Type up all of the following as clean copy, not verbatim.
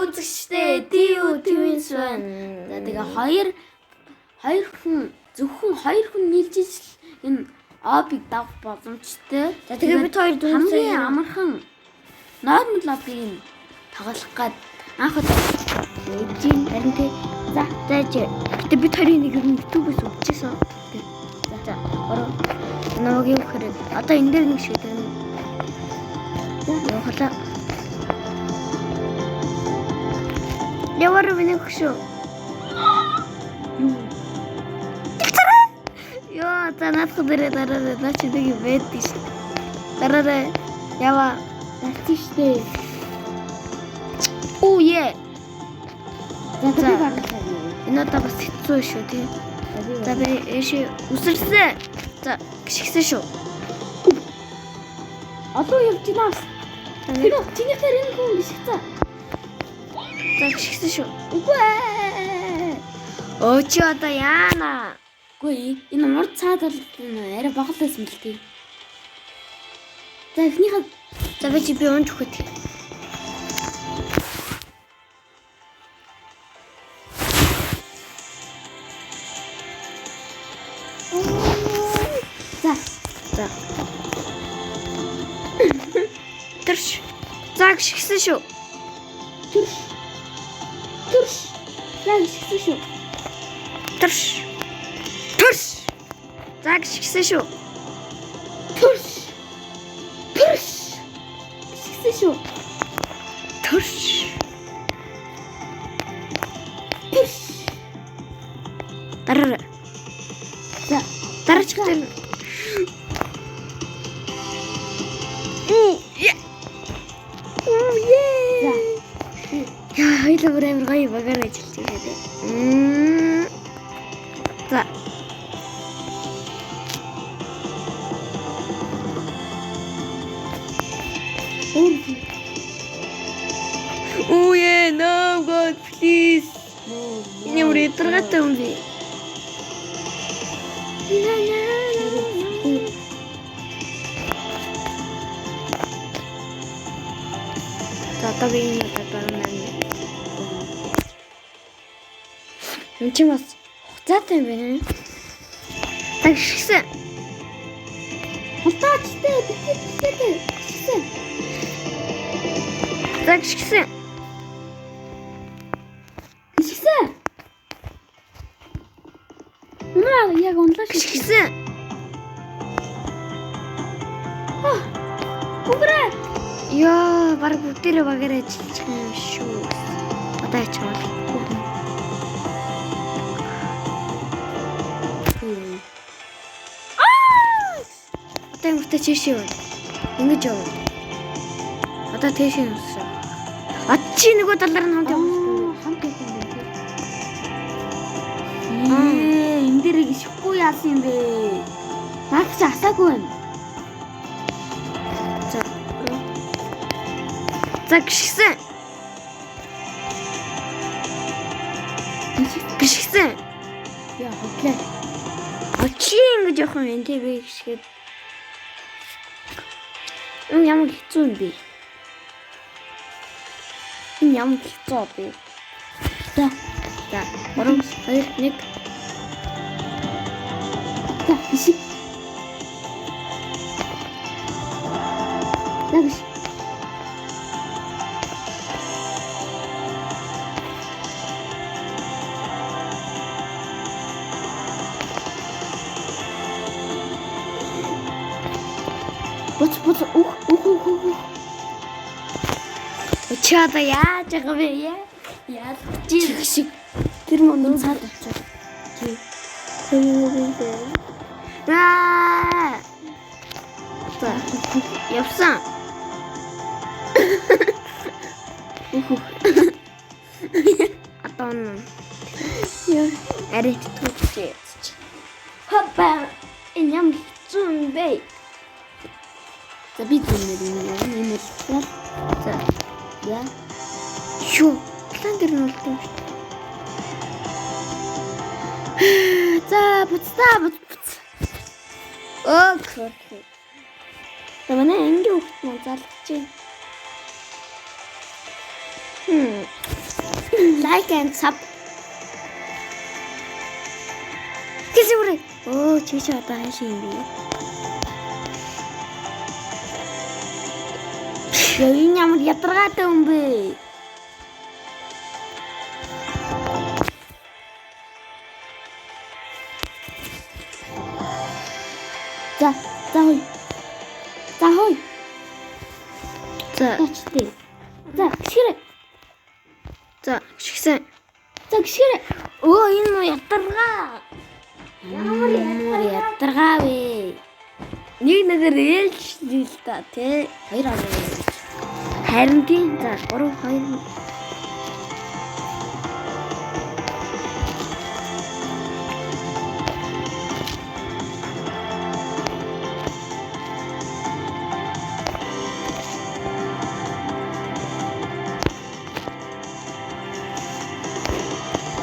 үзэгчтэй Twins байна. За тэгээ хоёр хүн зөвхөн хоёр хүн нийлж ижил энэ обыг давах боломжтой. За тэгээ бид хоёр хамгийн амархан нормал обыг тоглох гээд анх удаа ээжийн харин тэ за гэтээ бид хоёрын нэг юм YouTube-ээс үзчихсэн. за ороо намайг юу хэрэг одоо энэ дээр нэг шиг юм. Явахлаа. Яваар минь хөшөө. Яа, танаас дээр дараа наач нэг юм байдиш. Дараа ява тактичтэй. Оо е. За энэ одоо бас хэцүү шүү тий. За би эши үсэрсэн. За гიშгсэн шүү. Одоо явж гинаас. Чиний дээр энэ хүн гიშгсэн. За гიშгсэн шүү. Үгүй ээ. Оо чи одоо яана. Үгүй энэ урд цаад бол арай багал байсан л тий. За эхнийхээ за би унж өгөх. За. Тэрш. За гიშгсэн шүү. Тэрш. За гიშгсэн шүү. Тэрш. За гიშгсэн шүү. Гიშгсэн шүү. Дараа. За дараач гэдэг. Яа, хоёул амар гоё багаар ажиллаж байгаа дээ. За. Oh yeah, no God, please. Энэ ямар ядаргатай юм бэ? Татавин татавин. Энд чи бас хуцаатай юм байна. Так шигсэн. Хултаачтай битээ. Так шигсэн. Маа яг унлаа шигсэн. Уграа. Яа, баг бүгдээрээ багаар ажиллаж байгаа юм шүү. Одоо ячмаа. Одоо юм та чишээ байна. Ингэж яваа. Одоо тийш юм уу? Чи нөгөө талаар нь хамт явах. Хамт явах юм бэ? Энэ дээр гიშхгүй яасан юм бэ? Наад чи асаагүй байна. За гიშгсэн. Яа, хотлаа. Чи ингэж явах юм энэ би гიშгээд. Энэ ямар хэцүү юм бэ? Энэ ямар хэцүү бэ? За. 3 2 1. За, гიშг. Нагш. Буц ух. Чада яаж байгаа вэ? Яаж Жиг тэр мөн цаад болчих. Тий. За. Явсан. Атон. Яа, арай тутчих. хапа. Энэ юм зүүн бэ. За би зүүн. За. Яа. Юу? План дээр нь болдог. За, буц. Окей. Тамана энгийн хөлт мөн залгаж байна. Like and sub. Гэсэн үрээ. Оо чи одоо хаашаа юм бэ? Энэ ямар ядаргаатай юм бэ? За хой. За хой. За Тачтэй. за гişгэрэ. За гişгсэн. За гişгэрэ. Оо энэ муу ядаргаа. Ямар ядаргаа вэ? Нэг нэгээр ээлжлээ л та тий. Хоёр аваа. Харин тийм за 3 2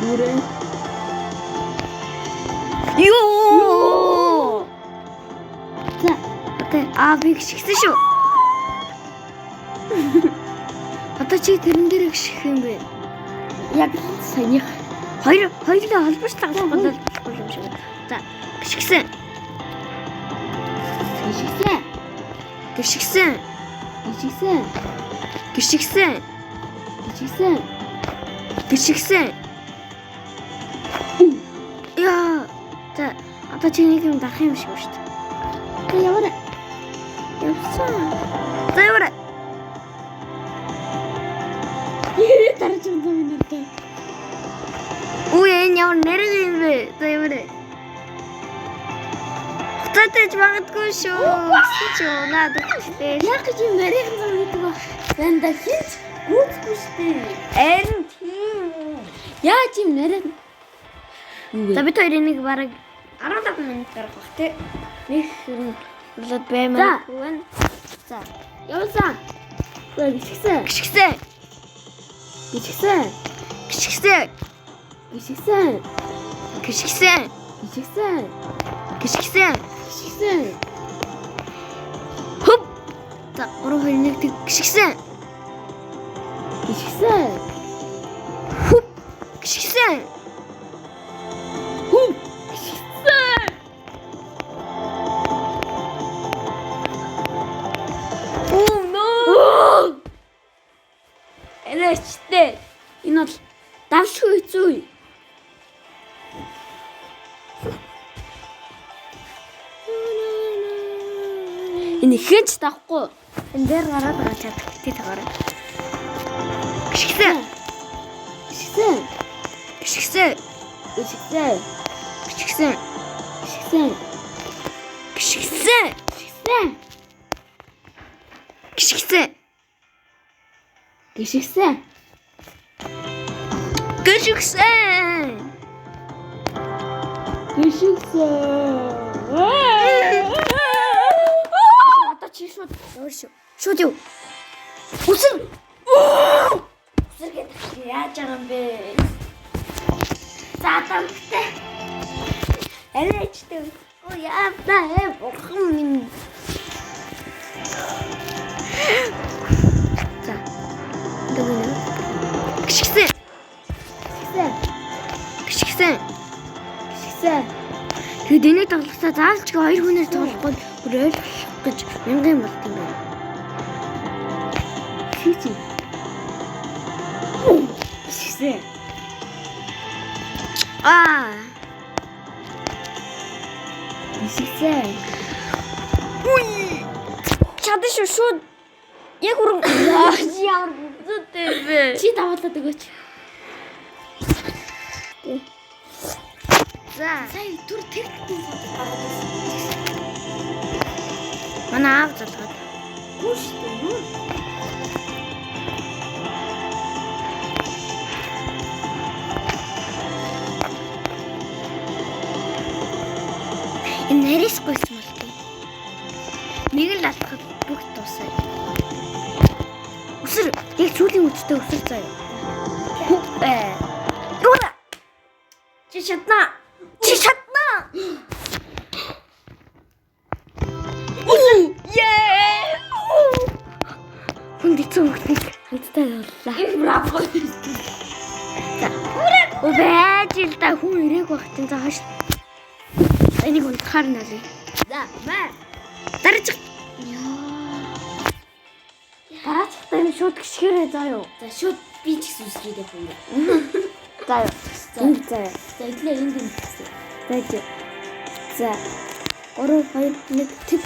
Нүрэ. Ёо. За Одоо би гიშгсэн шүү. Одоо чи тэрэн дээр гიშгэх юм бэ? яг саях. Хоёулаа холбоочлаа болохгүй юм шиг. За гიშгсэн. Гişгсэн. Гიშгсэн. Гişгсэн. Гიშгсэн. Гişгсэн. Гიშгсэн. Яа. За одоо чи нэг юм дарах юм шиг байна шүү дээ. За яваа. Явсан. За яваа. Дарж юм даа минь. Үе энэ ямар нэрэг юм бэ? За яваа. Хатаач магадгүй шүү. Чи унаад өгчтэй. Яг гэж юм нарийн зам гэдэг ба. Банда хинч гүцгүй штэ. Харин тийм. Яаж юм нарийн. За бид хоёр энийг бараг 15 минут гарах бах тий. Нэг болоод баймаа. За явсан. За гიშгсэн. Гიშгсэн. Гიშгсэн. Гიშгсэн. Гიშгсэн. Гიშгсэн. Гიშгсэн. Гიშгсэн. Гიშгсэн. Хөп. За 3 2 1 тэг гიშгсэн. Гიშгсэн. Хөп. Гიშгсэн. Хүм. Oh no. Элэчтэй. Энэ бол давшгүй хэцүү. Энэ хинч тахгүй. Энэ дээр гараад байгаа чадах тий тагаараа. Гიშгсэн. Гიშгсэн. Гიშгсэн. Гიშгсэн. Гიშгсэн. Гიშгсэн. Гიშгсэн. Гიშгсэн. Гიშгсэн. Гიშгсэн. Гიშгсэн. Гიშгсэн. Одоо чи шууд өөр шүү. Шууд юу? Үсэр. Үсэргээд яаж байгаа юм бэ? За тамтай. Элэчтэй. Оо яа бурхан минь. За. Дэгнэ. Гიშгсэн. Гიშгсэн. Гიშгсэн. Тэгээд энийг тоглохтаа заалч хоёр хүнээр тоглохгүй өрөөл гэж мянган болт юм байна. Хичи. Гიშгсэн. Гიშгсэн. Уй. Чадаж шүү шууд. Яг үрэн ямар бүзүүтэй бэ? Чи даваалаад өгөөч. За. Сая түр тэгтэн гараад байсан. Манай аав залгаад. Гүштэй юу? Энэ нарийсгүйс мэлтэй. Нэг л алхах бүх тусаа. Өсөр яг сүүлийн үедээ өсөр заяа. Юуна? Чи шатна. Яа! Хүн дэцэн хөлтөнд хамтдаа явлаа. Браво. За. Оо байж л да хүн ирээг байх чинь за хаш. Энийг унтахаар нь аль. За маа. Дараач. Дараачихтай юм шууд гიშгэрээ заа юу. За шууд би ч гэсэн үсгээд явах юм. За юу. Энд заа. За идлээ энд юм гэсэн. Байж. За. 3 2 1 тэт.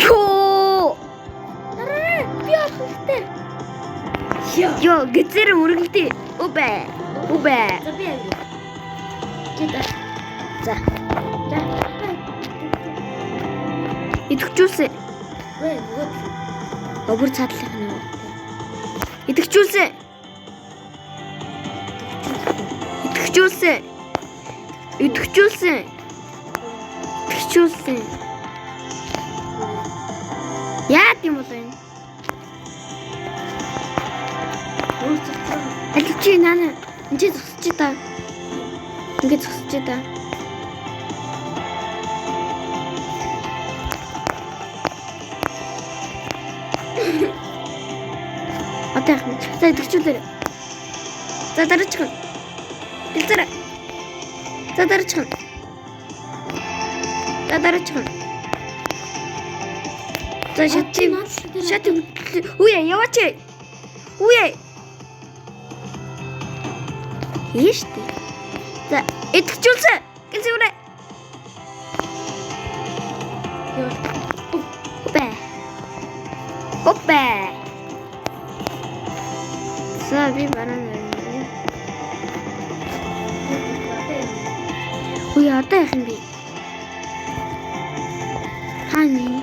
Йоо. Дараа би ахтай. Йоо, гэзэр мөргөлтэй. Убэ. За би яг. За. За. Идэвхжүүлсэн. Вэ нөгөө. Обор цаадлах нь юу? Идэвхжүүлсэн. Идэвхжүүлсэн. Идэвхжүүлсэн. Идэвхжүүлсэн. Яа тийм бол энэ? Аль чи нана энэ зогсож та. Ингээд зогсож та. Атах. За идэвхжүүлээ. За дараачих. Дэлзэрэ. За дараачих. За дараачих. За шати. Үе яваач. Үе. Ийштэй. За идэвхжүүлсэн. Гэлзүүрэ. Опэ. Опэ. За би баран. Үе одоо яах юм бэ? Хани.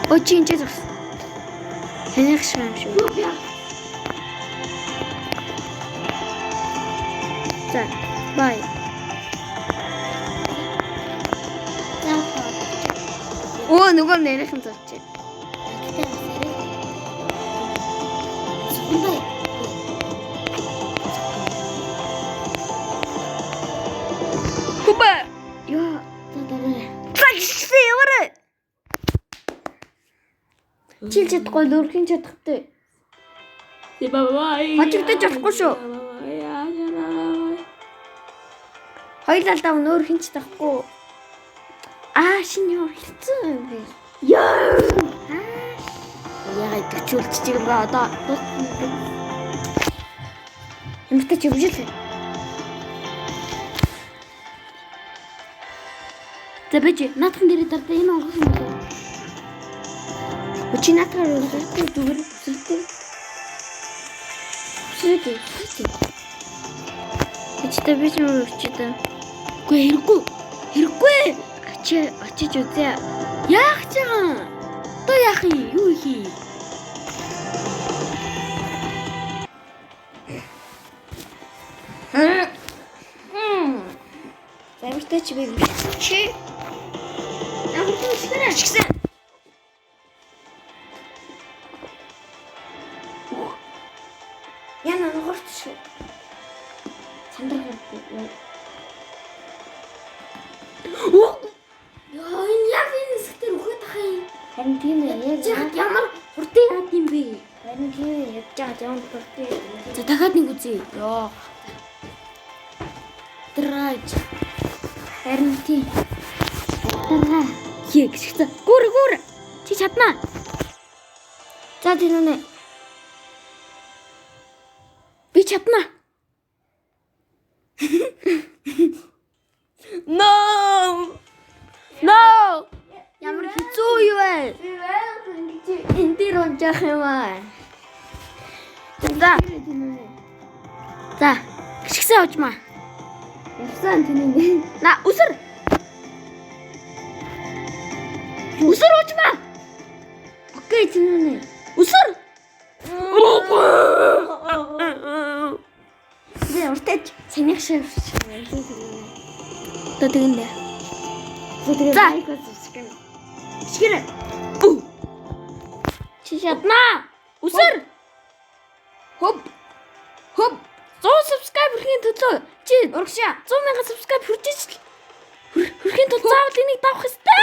Очень интересно. Хэнийх шиг юм шүү. За, бай. Оо, нөгөө нэрхэн зовч. Хупа. Яа, такси яваарай. Чил чадахгүй нөрхийн чадахтай. Бай. Хажигдаж болохгүй шүү. Хоёулаа нөр хинч тахгүй. Шинэ юу хэлсэн юм бэ? Яа. Яа идэвхжүүлж чиг ба одоо юмтай чивжил. За бэж наатхан дээр дардаа энэ онгох юм байна. Чи наатгаар үлдээ зүгээр үлдээ. Сүлдээ. Эцтэй би ч юм өчтөө. Хэрэггүй. Очиж үзье. Яах ч юм. Одоо яах юм? Юу хий? Замтай чи би. Чи. Ямар ч юм Яна ногорч шүү. Сандраг. Яа энэ яг энэ хэсгээр үхээд тах юм. Харин тийм ээ. Яг ямар хурдан яад юм бэ? Харин тийм ээ. Яаж ямар хурдан. За дахиад нэг үзье. Яа. Драж. Харин тийм. Гүр. Чи чаднаа. За тийм үнэ. Би чаднаа. No! Ямар хэцүү юу вэ? Энэ дээр онжих юм аа. За. За. Гიშгсэн очмаа. Явсан тийм. На үсэр. Үсэр очмаа. Окей тийм үнэ. Үсэр. Би уртаж санийх шиг. Одоо тэгэндээ. За. Шигэрэ. Чи чаднаа. Үсэр. Хоп. 100 subscribe хүрхийн төлөө чи урагшаа 100,000 subscribe хүрчиж л хүрхийн тулд заавал энийг давах ёстой.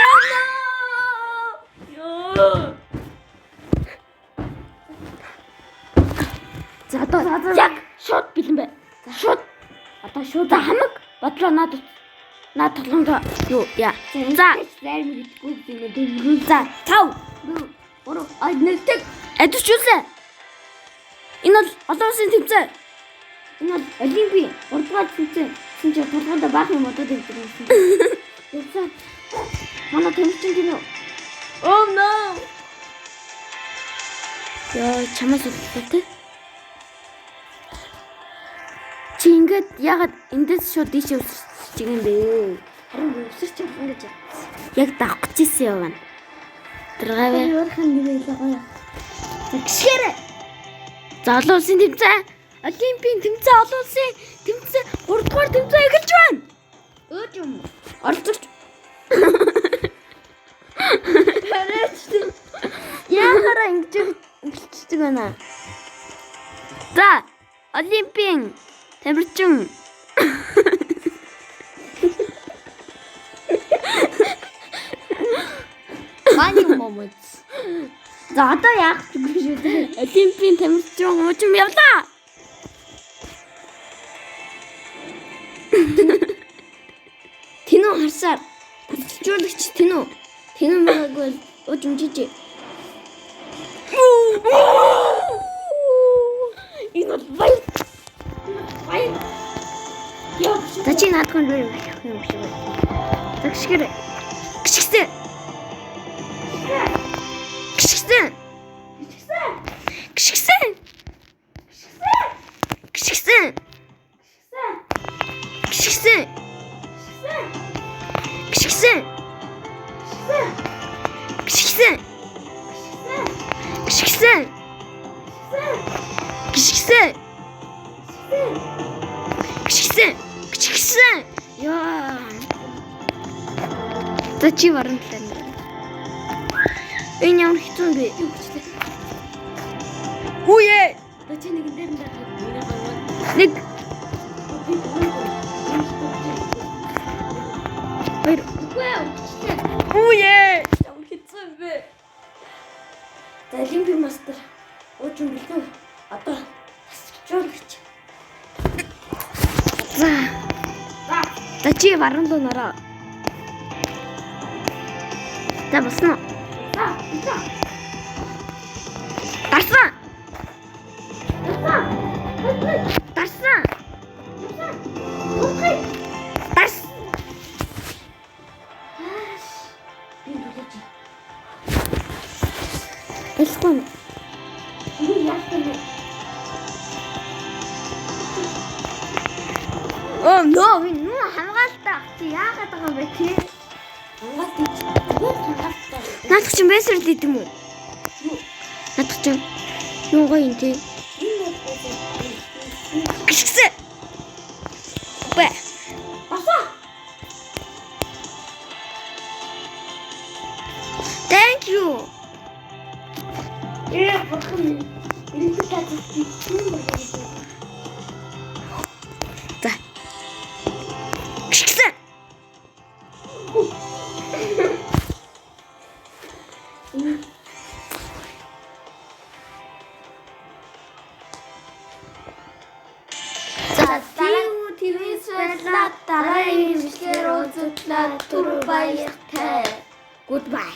За одоо яг шууд бэлэн бай. Шууд. Одоо шууд хамаг бодлоо наад тоглоомд юу яа. За Зарим мэдгүй юм. за 5 4 1 адилч үлээ. Энэ бол олон улсын тэмцээн. Энэ бол Олимпийн 3 дугаар тэмцээн. Шинж 3 дугаар баахан модод ирдэг юм. Яцаа. Манай тэмцээн тийм үү? Oh no. Яа чамаас үлдээ те. Чи ингээд ягаад эндээс шууд ийшээ өсөж юм бэ? Харин өвсөрч явсан гэж. Яг даах гэж ирсэн юм байна. Дэргэвэ. Өөрхөн нэрээ гоё. Гişгэрэ. За олон улсын тэмцээн, Олимпийн тэмцээн, олон улсын тэмцээн 3 дугаар тэмцээн эхэлж байна. Өөч юм. Оролцогч. Яагараа ингэж эхэлчихдэг байна. За, Олимпийн тамирчин Funny moments. За одоо яах гэж шүү дээ. Олимпийн тамирчин уужим явлаа. Тэнүү харсаар тасалжуулагч тэнүү. Тэнүү мэгвэл уужим жижиг. Энэ баяр. Яа, та чи наадхан юу юм шиг байна. Тэгшгэр. Гიშгсэн. Гიშгсэн. Гიშгсэн. Гიშгсэн. Гიშгсэн. Гიშгсэн. Гიშгсэн. Гიშгсэн. Гიშгсэн. Гიშгсэн. Гიშгсэн. Яа. Та чи варан тань. Энэ ямар хэцүү бэ? Юу гэжтэй. Үе. Та чи нэг дээр нь Нэг. Хоёр. Үе. Ямар хэцүү бэ? За Олимпийн мастер уужим бэлдэн. Одоо тасалжуулагч. За. Та чи варан доо нараа. За басна. Тарсан. Тарсан. Тарс. Элсэн. Юу яасан бэ? Oh no, энэ хамгаалалтаа чи яагаад байгаа юм бэ тий? Хамгаалт гэж. Юу хамгаалтаа? Наадах чинь байсаар л идэм үү? Наадах чинь юу гоё юм тий? Гიშгсэн. Бэ. Баса. Thank you. Бахан. Ирэх таатай. За. Гიშгсэн. Дараагийн бичлэгээр уулзлаа түр баяртай. Goodbye.